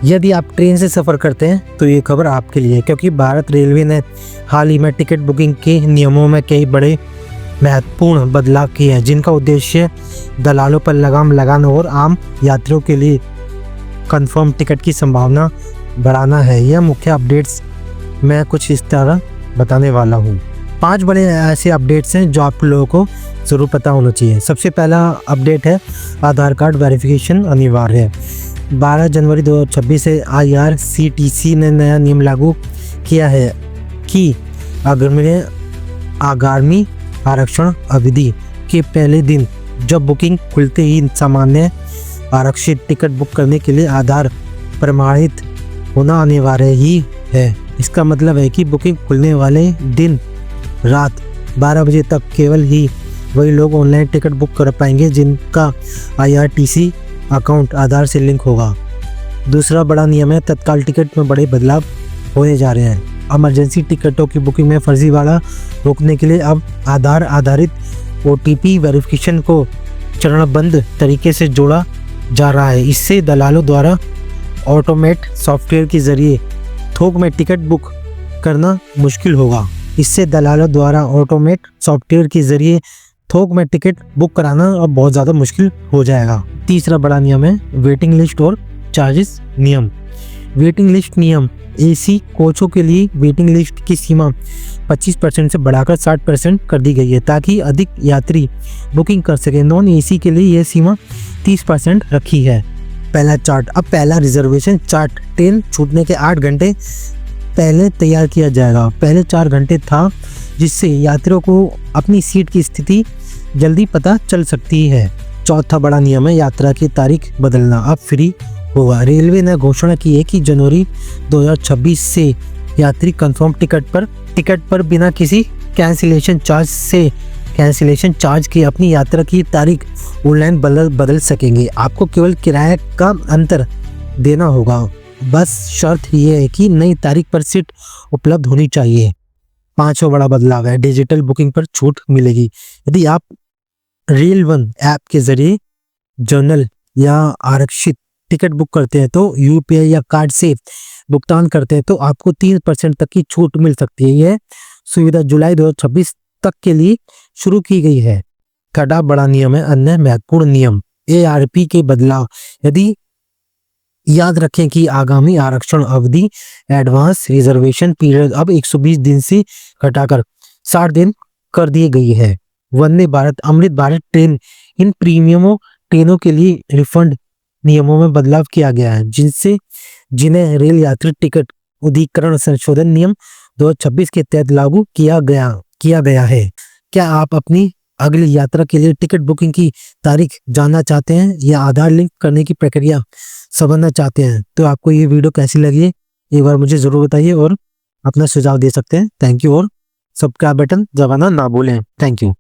यदि आप ट्रेन से सफ़र करते हैं तो ये खबर आपके लिए है, क्योंकि भारत रेलवे ने हाल ही में टिकट बुकिंग के नियमों में कई बड़े महत्वपूर्ण बदलाव किए हैं, जिनका उद्देश्य दलालों पर लगाम लगाना और आम यात्रियों के लिए कंफर्म टिकट की संभावना बढ़ाना है। यह मुख्य अपडेट्स मैं कुछ इस तरह बताने वाला हूँ। 5 बड़े ऐसे अपडेट्स हैं जो आप लोगों को ज़रूर पता होना चाहिए। सबसे पहला अपडेट है आधार कार्ड वेरिफिकेशन अनिवार्य है। 12 जनवरी 2026 से IRCTC ने नया नियम लागू किया है कि आगामी आरक्षण अवधि के पहले दिन जब बुकिंग खुलते ही सामान्य आरक्षित टिकट बुक करने के लिए आधार प्रमाणित होना अनिवार्य ही है। इसका मतलब है कि बुकिंग खुलने वाले दिन रात 12 बजे तक केवल ही वही लोग ऑनलाइन टिकट बुक कर पाएंगे जिनका IRTC अकाउंट आधार से लिंक होगा। दूसरा बड़ा नियम है तत्काल टिकट में बड़े बदलाव होने जा रहे हैं। इमरजेंसी टिकटों की बुकिंग में फर्जीवाड़ा रोकने के लिए अब आधार आधारित OTP वेरिफिकेशन को चरणबद्ध तरीके से जोड़ा जा रहा है। इससे दलालों द्वारा ऑटोमेट सॉफ्टवेयर के जरिए थोक में टिकट बुक करना मुश्किल होगा। इससे दलालों द्वारा ऑटोमेट सॉफ्टवेयर के जरिए थोक में टिकट बुक कराना अब बहुत ज़्यादा मुश्किल हो जाएगा। तीसरा बड़ा नियम है वेटिंग लिस्ट और चार्जेस नियम। वेटिंग लिस्ट नियम AC कोचों के लिए वेटिंग लिस्ट की सीमा 25% से बढ़ाकर 60% कर दी गई है ताकि अधिक यात्री बुकिंग कर सके। नॉन AC के लिए यह सीमा 30% रखी है। पहला चार्ट, अब पहला रिजर्वेशन चार्ट ट्रेन छूटने के 8 घंटे पहले तैयार किया जाएगा। पहले 4 घंटे था जिससे यात्रियों को अपनी सीट की स्थिति जल्दी पता चल सकती है। चौथा बड़ा नियम है यात्रा की तारीख बदलना अब फ्री होगा। रेलवे ने घोषणा की है कि जनवरी 2026 से यात्री कंफर्म टिकट पर बिना किसी कैंसिलेशन चार्ज के अपनी यात्रा की तारीख ऑनलाइन बदल सकेंगे। आपको केवल किराए का अंतर देना होगा। बस शर्त यह है कि नई तारीख पर सीट उपलब्ध होनी चाहिए। 5वां बड़ा बदलाव है डिजिटल बुकिंग पर छूट मिलेगी। यदि आप रेल वन ऐप के जरिए जनरल या आरक्षित टिकट बुक करते हैं तो UPI या कार्ड से भुगतान करते हैं तो आपको 3% तक की छूट मिल सकती है। यह सुविधा जुलाई 2026 तक के लिए शुरू की गई है। छठा बड़ा नियम है अन्य महत्वपूर्ण नियम ARP के बदलाव। यदि याद रखें कि आगामी आरक्षण अवधि एडवांस रिजर्वेशन पीरियड अब 120 दिन से घटाकर 60 दिन कर दी गई है। Vande Bharat Amrit Bharat train in premium ट्रेनों के लिए रिफंड नियमों में बदलाव किया गया है जिन्हें रेल यात्री टिकट अधिग्रहण संशोधन नियम 2026 के तहत लागू किया गया है। क्या आप अपनी अगली यात्रा के लिए टिकट बुकिंग की तारीख जानना चाहते हैं या आधार लिंक करने की प्रक्रिया समझना चाहते हैं तो आपको ये वीडियो कैसी लगी एक बार मुझे जरूर बताइए और अपना सुझाव दे सकते हैं। थैंक यू और सब्सक्राइब बटन दबाना ना भूलें। Thank you.